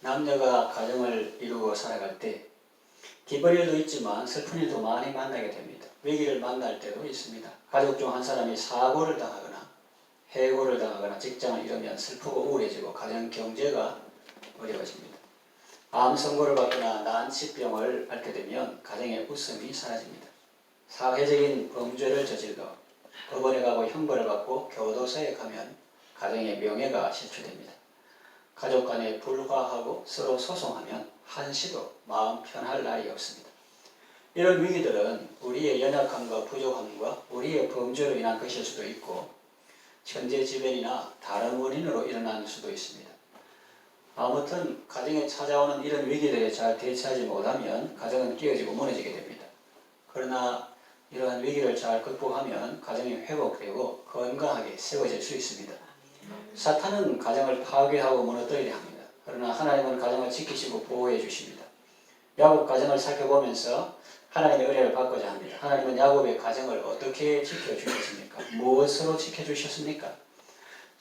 남녀가 가정을 이루고 살아갈 때 기쁜 일도 있지만 슬픈 일도 많이 만나게 됩니다. 위기를 만날 때도 있습니다. 가족 중 한 사람이 사고를 당하거나 해고를 당하거나 직장을 잃으면 슬프고 우울해지고 가정 경제가 어려워집니다. 암 선고를 받거나 난치병을 앓게 되면 가정의 웃음이 사라집니다. 사회적인 범죄를 저질러 법원에 가고 형벌을 받고 교도소에 가면 가정의 명예가 실추됩니다. 가족 간에 불화하고 서로 소송하면 한시도 마음 편할 날이 없습니다. 이런 위기들은 우리의 연약함과 부족함과 우리의 범죄로 인한 것일 수도 있고 천재지변이나 다른 원인으로 일어날 수도 있습니다. 아무튼 가정에 찾아오는 이런 위기들에 잘 대처하지 못하면 가정은 깨어지고 무너지게 됩니다. 그러나 이러한 위기를 잘 극복하면 가정이 회복되고 건강하게 세워질 수 있습니다. 사탄은 가정을 파괴하고 무너뜨리려 합니다. 그러나 하나님은 가정을 지키시고 보호해 주십니다. 야곱 가정을 살펴보면서 하나님의 은혜를 받고자 합니다. 하나님은 야곱의 가정을 어떻게 지켜주셨습니까? 무엇으로 지켜주셨습니까?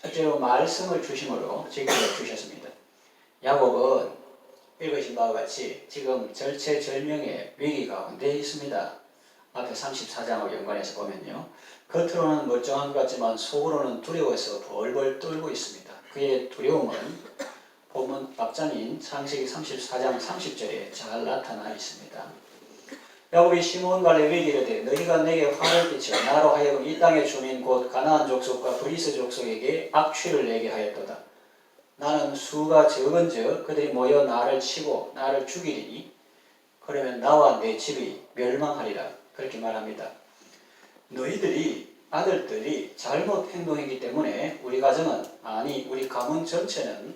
첫째로 말씀을 주심으로 지켜주셨습니다. 야곱은 읽으신 바와 같이 지금 절체절명의 위기 가운데 있습니다. 앞에 34장하고 연관해서 보면요. 겉으로는 멀쩡한 것 같지만 속으로는 두려워서 벌벌 떨고 있습니다. 그의 두려움은 본문 앞장인 창세기 34장 30절에 잘 나타나 있습니다. 야곱이 시므온과 레위에게 이르되 너희가 내게 화를 끼쳐 나로 하여금 이 땅의 주민 곧 가나안 족속과 브리스 족속에게 악취를 내게 하였도다. 나는 수가 적은즉 그들이 모여 나를 치고 나를 죽이리니 그러면 나와 내 집이 멸망하리라. 그렇게 말합니다. 너희들이 아들들이 잘못 행동했기 때문에 우리 가정은 아니 우리 가문 전체는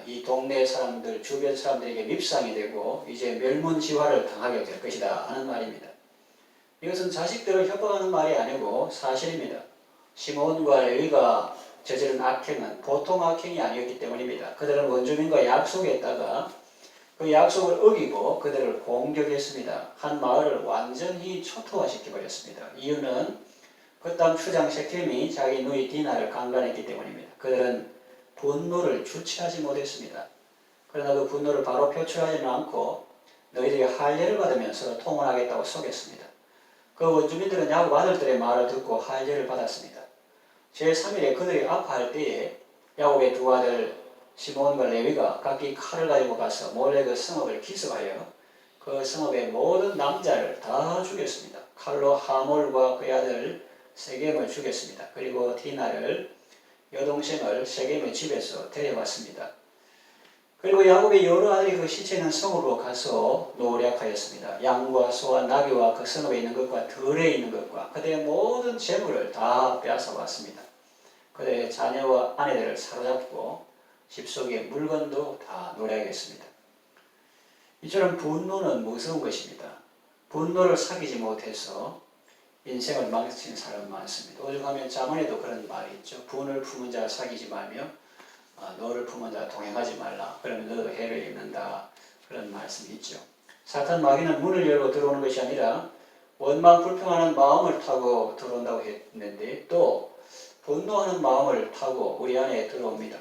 이 동네 사람들 주변 사람들에게 밉상이 되고 이제 멸문지화를 당하게 될 것이다 하는 말입니다. 이것은 자식들을 협박하는 말이 아니고 사실입니다. 시므온과 레위가 저지른 악행은 보통 악행이 아니었기 때문입니다. 그들은 원주민과 약속했다가 그 약속을 어기고 그들을 공격했습니다. 한 마을을 완전히 초토화시켜버렸습니다. 이유는 그 땅 추장 셰켐이 자기 누이 디나를 강간했기 때문입니다. 그들은 분노를 주체하지 못했습니다. 그러나 그 분노를 바로 표출하지는 않고 너희들이 할례를 받으면 서로 통혼하겠다고 속였습니다. 그 원주민들은 야곱 아들들의 말을 듣고 할례를 받았습니다. 제3일에 그들이 아파할 때에 야곱의 두 아들 시므온과 레위가 각기 칼을 가지고 가서 몰래 그 성읍을 기습하여 그 성읍의 모든 남자를 다 죽였습니다. 칼로 하몰과 그의 아들 세겜을 죽였습니다. 그리고 디나를 여동생을 세겜의 집에서 데려왔습니다. 그리고 야곱의 여러 아들이 그 시체 있는 성으로 가서 노략하였습니다. 양과 소와 나귀와 그 성읍에 있는 것과 들에 있는 것과 그들의 모든 재물을 다 빼앗아왔습니다. 그들의 자녀와 아내들을 사로잡고 집 속의 물건도 다 노략했습니다. 이처럼 분노는 무서운 것입니다. 분노를 사귀지 못해서 인생을 망친 사람 많습니다. 오죽하면 잠언에도 그런 말이 있죠. 분을 품은 자 사귀지 말며 너를 품은 자 동행하지 말라. 그러면 너도 해를 입는다. 그런 말씀이 있죠. 사탄 마귀는 문을 열고 들어오는 것이 아니라 원망 불평하는 마음을 타고 들어온다고 했는데 또 분노하는 마음을 타고 우리 안에 들어옵니다.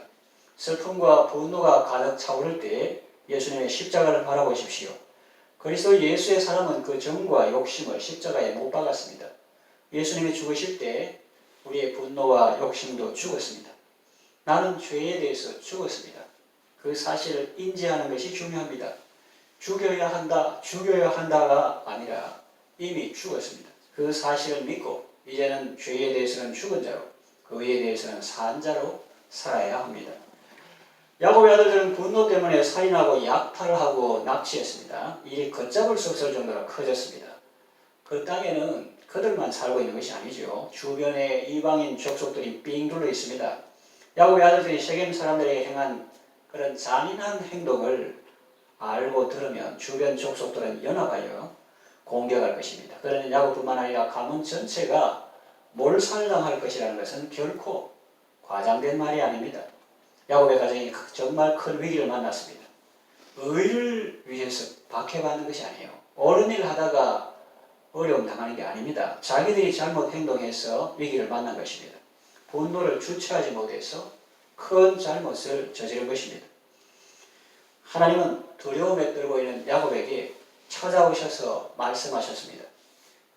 슬픔과 분노가 가득 차오를 때 예수님의 십자가를 바라보십시오. 그리스도 예수의 사람은 그 정과 욕심을 십자가에 못 박았습니다. 예수님이 죽으실 때 우리의 분노와 욕심도 죽었습니다. 나는 죄에 대해서 죽었습니다. 그 사실을 인지하는 것이 중요합니다. 죽여야 한다가 아니라 이미 죽었습니다. 그 사실을 믿고 이제는 죄에 대해서는 죽은 자로 의에 대해서는 산 자로 살아야 합니다. 야곱의 아들들은 분노 때문에 살인하고 약탈하고 납치했습니다. 일이 걷잡을 수 없을 정도로 커졌습니다. 그 땅에는 그들만 살고 있는 것이 아니죠. 주변에 이방인 족속들이 삥 둘러 있습니다. 야곱의 아들들이 세겜 사람들에게 행한 그런 잔인한 행동을 알고 들으면 주변 족속들은 연합하여 공격할 것입니다. 그러나 야곱뿐만 아니라 가문 전체가 몰살당할 것이라는 것은 결코 과장된 말이 아닙니다. 야곱의 가정이 정말 큰 위기를 만났습니다. 의를 위해서 박해받는 것이 아니에요. 옳은 일을 하다가 어려움 당하는 게 아닙니다. 자기들이 잘못 행동해서 위기를 만난 것입니다. 분노를 주체하지 못해서 큰 잘못을 저지른 것입니다. 하나님은 두려움에 떨고 있는 야곱에게 찾아오셔서 말씀하셨습니다.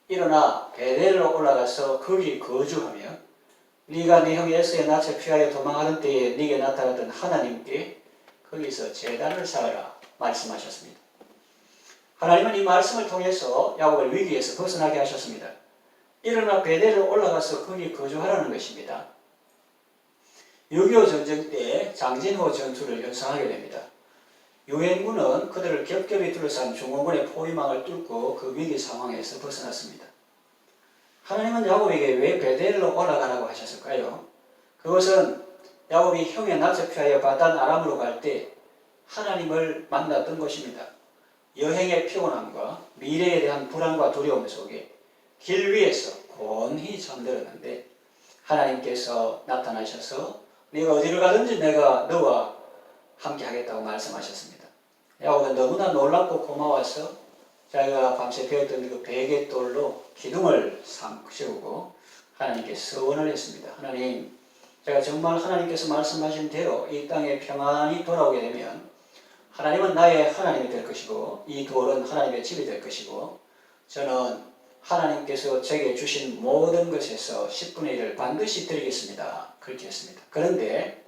일어나 베델로 올라가서 거기 거주하며 네가 네 형 에서의 낯을 피하여 도망하던 때에 네게 나타났던 하나님께 거기서 제단을 쌓으라 말씀하셨습니다. 하나님은 이 말씀을 통해서 야곱을 위기에서 벗어나게 하셨습니다. 일어나 베델로 올라가서 거기 거주하라는 것입니다. 6.25 전쟁 때 장진호 전투를 연상하게 됩니다. 유엔군은 그들을 겹겹이 둘러싼 중공군의 포위망을 뚫고 그 위기 상황에서 벗어났습니다. 하나님은 야곱에게 왜 베델로 올라가라고 하셨을까요? 그것은 야곱이 형의 낯을 피하여 바단 아람으로 갈 때 하나님을 만났던 것입니다. 여행의 피곤함과 미래에 대한 불안과 두려움 속에 길 위에서 곤히 잠들었는데 하나님께서 나타나셔서 네가 어디를 가든지 내가 너와 함께 하겠다고 말씀하셨습니다. 야곱은 너무나 놀랍고 고마워서 자기가 밤새 배웠던 그 베갯돌로 기둥을 세우고 하나님께 서원을 했습니다. 하나님, 제가 정말 하나님께서 말씀하신 대로 이 땅에 평안히 돌아오게 되면 하나님은 나의 하나님이 될 것이고 이 돌은 하나님의 집이 될 것이고 저는 하나님께서 제게 주신 모든 것에서 10분의 1을 반드시 드리겠습니다. 그렇게 했습니다. 그런데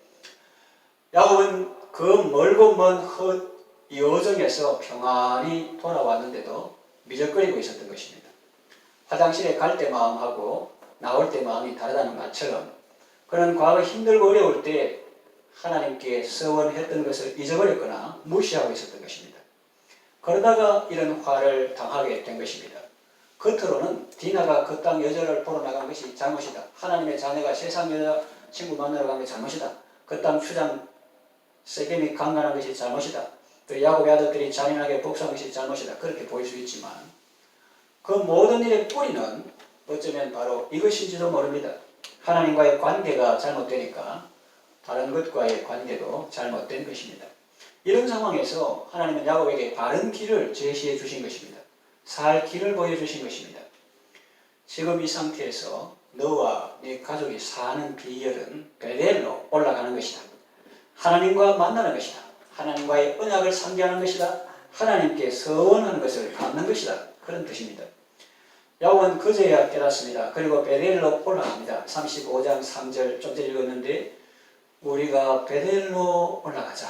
야곱은 그 멀고 먼 헛 여정에서 평안히 돌아왔는데도 미적거리고 있었던 것입니다. 화장실에 갈 때 마음하고 나올 때 마음이 다르다는 말처럼 그는 과거 힘들고 어려울 때 하나님께 서원했던 것을 잊어버렸거나 무시하고 있었던 것입니다. 그러다가 이런 화를 당하게 된 것입니다. 겉으로는 디나가 그 땅 여자를 보러 나간 것이 잘못이다. 하나님의 자녀가 세상 여자 친구 만나러 간 게 잘못이다. 그 땅 추장 세겜이 강간한 것이 잘못이다. 또 야곱의 아들들이 잔인하게 복수한 것이 잘못이다. 그렇게 보일 수 있지만 그 모든 일의 뿌리는 어쩌면 바로 이것인지도 모릅니다. 하나님과의 관계가 잘못되니까 다른 것과의 관계도 잘못된 것입니다. 이런 상황에서 하나님은 야곱에게 바른 길을 제시해 주신 것입니다. 살 길을 보여주신 것입니다. 지금 이 상태에서 너와 네 가족이 사는 비결은 베델로 올라가는 것이다. 하나님과 만나는 것이다. 하나님과의 언약을 상기하는 것이다. 하나님께 서원하는 것을 갖는 것이다. 그런 뜻입니다. 야곱은 그제야 깨닫습니다. 그리고 베델로 올라갑니다. 35장 3절 좀 전에 읽었는데 우리가 베델로 올라가자.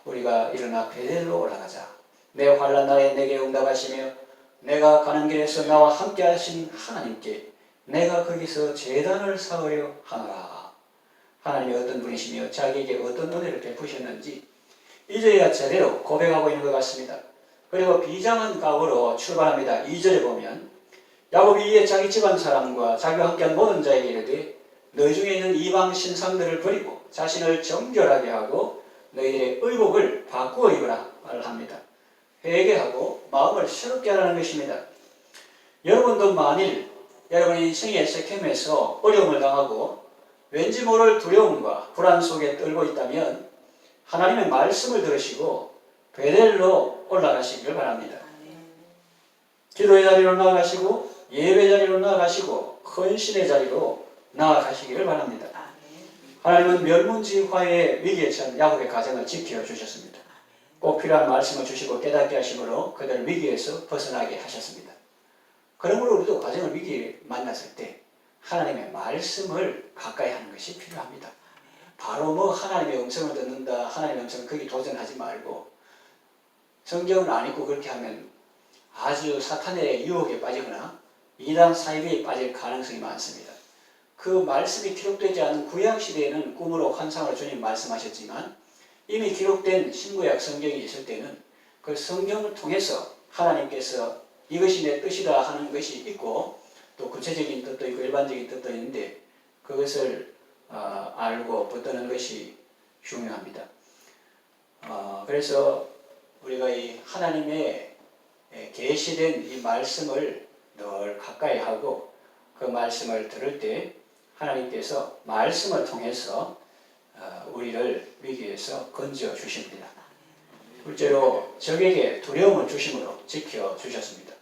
우리가 일어나 베델로 올라가자. 내 환난 날에 내게 응답하시며 내가 가는 길에서 나와 함께 하신 하나님께 내가 거기서 제단을 쌓으려 하노라. 하나님이 어떤 분이시며 자기에게 어떤 은혜를 베푸셨는지 이제야 제대로 고백하고 있는 것 같습니다. 그리고 비장한 각오로 출발합니다. 2절에 보면 야곱이 이에 자기 집안 사람과 자기와 함께한 모든 자에게 이르되 너희 중에 있는 이방 신상들을 버리고 자신을 정결하게 하고 너희들의 의복을 바꾸어 입으라 말을 합니다. 회개하고 마음을 새롭게 하라는 것입니다. 여러분도 만일 여러분의 인생의 세겜에서 어려움을 당하고 왠지 모를 두려움과 불안 속에 떨고 있다면 하나님의 말씀을 들으시고 베델로 올라가시기를 바랍니다. 기도의 자리로 나아가시고 예배 자리로 나아가시고 헌신의 자리로 나아가시기를 바랍니다. 하나님은 멸문지화의 위기에 처한 야곱의 가정을 지켜주셨습니다. 꼭 필요한 말씀을 주시고 깨닫게 하심으로 그들 위기에서 벗어나게 하셨습니다. 그러므로 우리도 가정을 위기에 만났을 때 하나님의 말씀을 가까이 하는 것이 필요합니다. 바로 하나님의 음성을 듣는다, 하나님의 음성을 거기 도전하지 말고 성경을 안 읽고 그렇게 하면 아주 사탄의 유혹에 빠지거나 이단 사이비에 빠질 가능성이 많습니다. 그 말씀이 기록되지 않은 구약시대에는 꿈으로 환상으로 주님 말씀하셨지만 이미 기록된 신구약 성경이 있을 때는 그 성경을 통해서 하나님께서 이것이 내 뜻이다 하는 것이 있고 또 구체적인 뜻도 있고 일반적인 뜻도 있는데 그것을 알고 붙드는 것이 중요합니다. 그래서 우리가 이 하나님의 계시된 이 말씀을 늘 가까이 하고 그 말씀을 들을 때 하나님께서 말씀을 통해서 우리를 위기에서 건져 주십니다. 둘째로 적에게 두려움을 주심으로 지켜주셨습니다.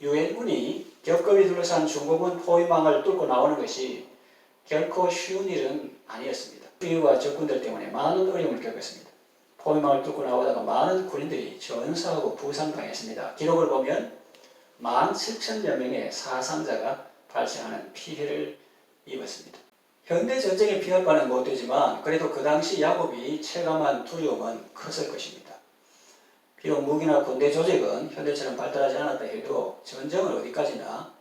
유엔군이 겹겹이 둘러싼 중공군 포위망을 뚫고 나오는 것이 결코 쉬운 일은 아니었습니다. 비유와 적군들 때문에 많은 어려움을 겪었습니다. 포위망을 뚫고 나오다가 많은 군인들이 전사하고 부상당했습니다. 기록을 보면 17,000여 명의 사상자가 발생하는 피해를 입었습니다. 현대 전쟁에 비할 바는 못되지만 그래도 그 당시 야곱이 체감한 두려움은 컸을 것입니다. 비록 무기나 군대 조직은 현대처럼 발달하지 않았다 해도 전쟁은 어디까지나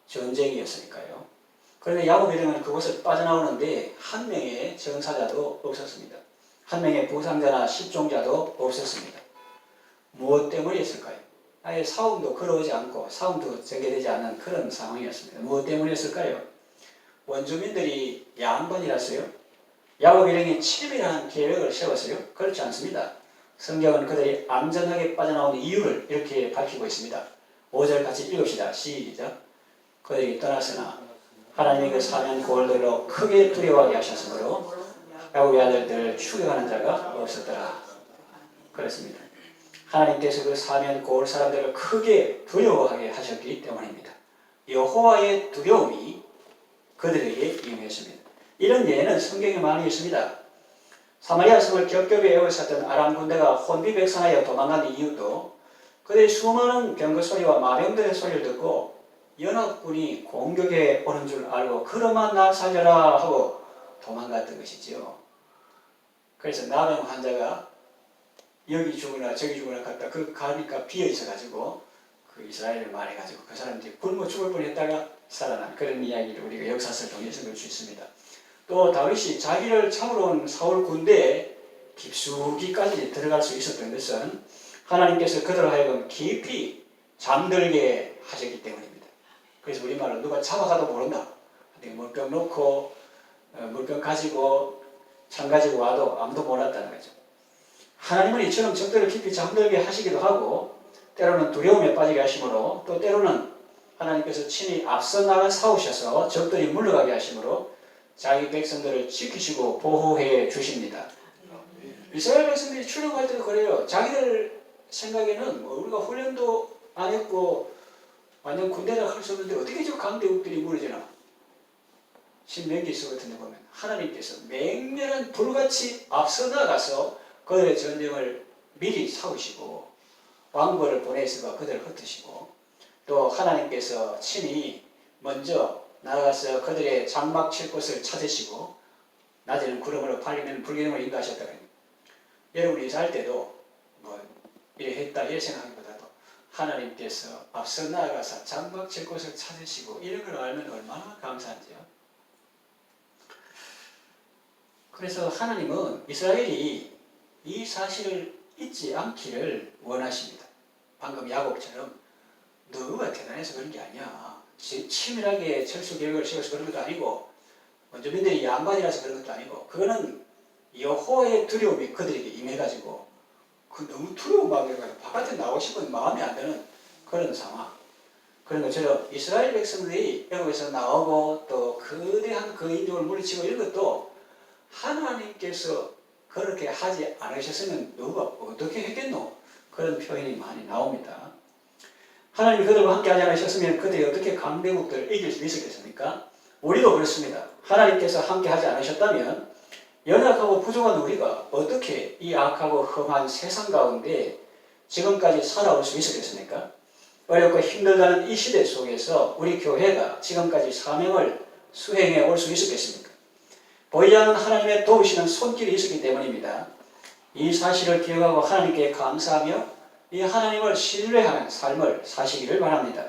전쟁이었으니까요. 그런데 야곱 일행은 그곳을 빠져나오는데 한 명의 정사자도 없었습니다. 한 명의 부상자나 실종자도 없었습니다. 무엇 때문이었을까요? 아예 싸움도 걸어오지 않고 싸움도 전개되지 않는 그런 상황이었습니다. 무엇 때문이었을까요? 원주민들이 양반이라서요? 야곱 일행이 치밀한 계획을 세웠어요? 그렇지 않습니다. 성경은 그들이 안전하게 빠져나온 이유를 이렇게 밝히고 있습니다. 5절 같이 읽읍시다. 시작. 그들이 떠났으나 하나님의 그 사면 고을들로 크게 두려워하게 하셨으므로 야곱의 아들들을 추격하는 자가 없었더라. 그렇습니다. 하나님께서 그 사면 고을 사람들을 크게 두려워하게 하셨기 때문입니다. 여호와의 두려움이 그들에게 임했습니다. 이런 예는 성경에 많이 있습니다. 사마리아 성을 겹겹이 에워쌌던 아람 군대가 혼비백산하여 도망간 이유도 그들이 수많은 병거 소리와 마병들의 소리를 듣고 연합군이 공격해 오는 줄 알고 그러만 나 살려라 하고 도망갔던 것이지요. 그래서 나병 환자가 여기 죽으나 저기 죽으나 갔다 그 가니까 비어 있어가지고 그 이스라엘을 말해가지고 그 사람들이 굶어 죽을 뻔했다가 살아난 그런 이야기를 우리가 역사서를 통해서 볼 수 있습니다. 또 다윗이 자기를 잡으러 온 사울 군대에 깊숙이까지 들어갈 수 있었던 것은 하나님께서 그들을 하여금 깊이 잠들게 하셨기 때문입니다. 그래서 우리말로 누가 잡아가도 모른다. 물병 놓고 물병 가지고 창 가지고 와도 아무도 몰랐다는 거죠. 하나님은 이처럼 적들을 깊이 잠들게 하시기도 하고 때로는 두려움에 빠지게 하시므로 또 때로는 하나님께서 친히 앞서 나가 싸우셔서 적들이 물러가게 하시므로 자기 백성들을 지키시고 보호해 주십니다. 이스라엘 백성들이 출애굽할 때도 그래요. 자기들 생각에는 우리가 훈련도 안 했고 완전 군대라 할 수 없는데 어떻게 저 강대국들이 무너지나. 신명기서 같은 데 보면 하나님께서 맹렬한 불같이 앞서 나가서 그들의 전쟁을 미리 싸우시고 왕벌을 보내서 그들을 흩으시고 또 하나님께서 친히 먼저 나아가서 그들의 장막 칠 곳을 찾으시고 낮에는 구름으로 밝으면 불기둥을 인도하셨다고요. 여러분이 살 때도 뭐 이래 했다 이래 생각하기보다도 하나님께서 앞서 나아가서 장막 칠 곳을 찾으시고 이런 걸 알면 얼마나 감사한지요. 그래서 하나님은 이스라엘이 이 사실을 잊지 않기를 원하십니다. 방금 야곱처럼 너가 대단해서 그런 게 아니야. 치밀하게 철수 계획을 세워서 그런 것도 아니고 원주민들이 양반이라서 그런 것도 아니고 그거는 여호와의 두려움이 그들에게 임해가지고 그 너무 두려운 마음이 가지고 바깥에 나오고 싶은 마음이 안 드는 그런 상황. 그런 것처럼 이스라엘 백성들이 애굽에서 나오고 또 거대한 그 인종을 물리치고 이런 것도 하나님께서 그렇게 하지 않으셨으면 누가 어떻게 했겠노? 그런 표현이 많이 나옵니다. 하나님이 그들과 함께 하지 않으셨으면 그들이 어떻게 강대국들을 이길 수 있었겠습니까? 우리도 그렇습니다. 하나님께서 함께 하지 않으셨다면 연약하고 부족한 우리가 어떻게 이 악하고 험한 세상 가운데 지금까지 살아올 수 있었겠습니까? 어렵고 힘들다는 이 시대 속에서 우리 교회가 지금까지 사명을 수행해 올 수 있었겠습니까? 보이지 않는 하나님의 도우시는 손길이 있었기 때문입니다. 이 사실을 기억하고 하나님께 감사하며 이 하나님을 신뢰하는 삶을 사시기를 바랍니다.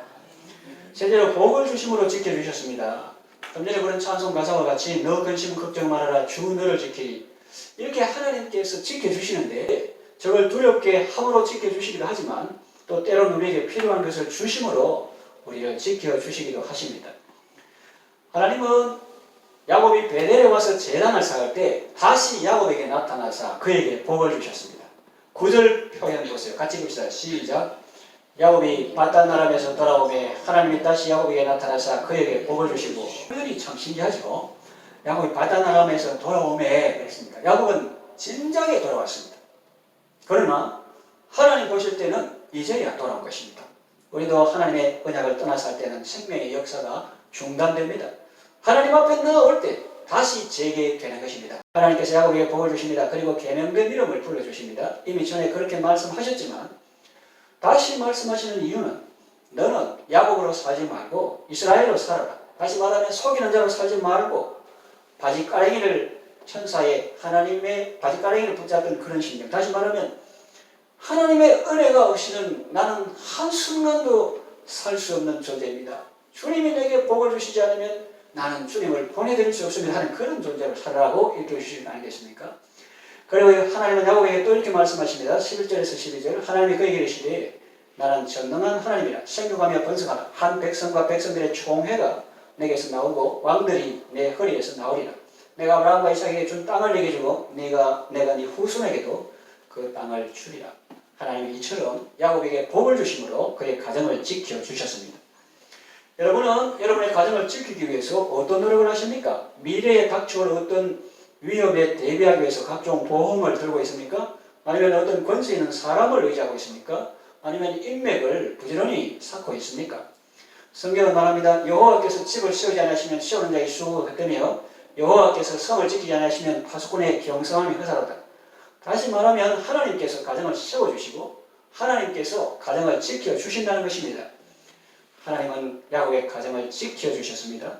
실제로 복을 주심으로 지켜주셨습니다. 좀 전에 그런 찬송 가사와 같이 너 근심 걱정 말아라 주 너를 지키리 이렇게 하나님께서 지켜주시는데 저걸 두렵게 함으로 지켜주시기도 하지만 또 때로는 우리에게 필요한 것을 주심으로 우리를 지켜주시기도 하십니다. 하나님은 야곱이 베델에 와서 제단을 쌓을 때 다시 야곱에게 나타나사 그에게 복을 주셨습니다. 9절 표현 보세요. 같이 봅시다. 시작. 야곱이 바단 아람에서 돌아오매 하나님이 다시 야곱에게 나타나사 그에게 복을 주시고 표현이 참 신기하죠. 야곱이 바단 아람에서 돌아오매 그랬습니다. 야곱은 진작에 돌아왔습니다. 그러나 하나님 보실 때는 이제야 돌아온 것입니다. 우리도 하나님의 언약을 떠나서 할 때는 생명의 역사가 중단됩니다. 하나님 앞에 나올 때 다시 재개되는 것입니다. 하나님께서 야곱에게 복을 주십니다. 그리고 계명된 이름을 불러주십니다. 이미 전에 그렇게 말씀하셨지만 다시 말씀하시는 이유는 너는 야곱으로 살지 말고 이스라엘로 살아라. 다시 말하면 속이는 자로 살지 말고 바지가랭이를 천사의 하나님의 바지가랭이를 붙잡던 그런 심정. 다시 말하면 하나님의 은혜가 없이는 나는 한순간도 살 수 없는 존재입니다. 주님이 내게 복을 주시지 않으면 나는 주님을 보내드릴 수 없습니다 하는 그런 존재로 살아라고 이렇게 주시는 거 아니겠습니까? 그리고 하나님은 야곱에게 또 이렇게 말씀하십니다. 11절에서 12절 하나님이 그에게 이르시되 나는 전능한 하나님이라 생육하며 번성하라. 한 백성과 백성들의 총회가 내게서 나오고 왕들이 내 허리에서 나오리라. 내가 아브라함과 이삭에게 준 땅을 내게 주고 내가 네 후손에게도 그 땅을 주리라. 하나님이 이처럼 야곱에게 복을 주심으로 그의 가정을 지켜주셨습니다. 여러분은 여러분의 가정을 지키기 위해서 어떤 노력을 하십니까? 미래에 닥쳐올 어떤 위험에 대비하기 위해서 각종 보험을 들고 있습니까? 아니면 어떤 권세 있는 사람을 의지하고 있습니까? 아니면 인맥을 부지런히 쌓고 있습니까? 성경은 말합니다. 여호와께서 집을 세우지 않으시면 세우는 자의 수고가 헛되며 여호와께서 성을 지키지 않으시면 파수꾼의 경성함이 허사로다. 다시 말하면 하나님께서 가정을 세워주시고 하나님께서 가정을 지켜주신다는 것입니다. 하나님은 야곱의 가정을 지켜주셨습니다.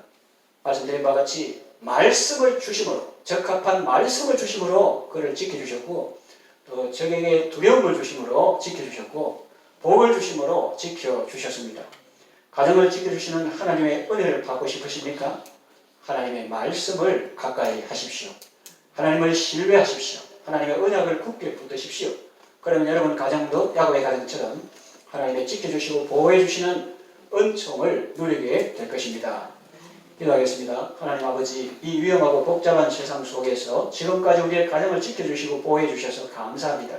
말씀드린 바와 같이 말씀을 주심으로 적합한 말씀을 주심으로 그를 지켜주셨고 또 적에게 두려움을 주심으로 지켜주셨고 복을 주심으로 지켜주셨습니다. 가정을 지켜주시는 하나님의 은혜를 받고 싶으십니까? 하나님의 말씀을 가까이 하십시오. 하나님을 신뢰하십시오. 하나님의 언약을 굳게 붙드십시오. 그러면 여러분 가정도 야곱의 가정처럼 하나님의 지켜주시고 보호해주시는 은총을 누리게 될 것입니다. 기도하겠습니다. 하나님 아버지, 이 위험하고 복잡한 세상 속에서 지금까지 우리의 가정을 지켜주시고 보호해주셔서 감사합니다.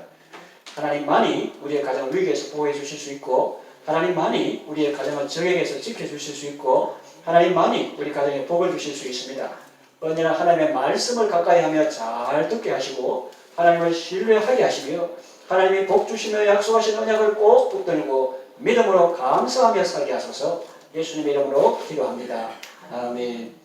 하나님만이 우리의 가정을 위기에서 보호해주실 수 있고 하나님만이 우리의 가정을 적에게서 지켜주실 수 있고 하나님만이 우리 가정에 복을 주실 수 있습니다. 언제나 하나님의 말씀을 가까이 하며 잘 듣게 하시고 하나님을 신뢰하게 하시며 하나님이 복 주시며 약속하신 언약을 꼭 붙들고 믿음으로 감사하며 살게 하소서. 예수님의 이름으로 기도합니다. 아멘.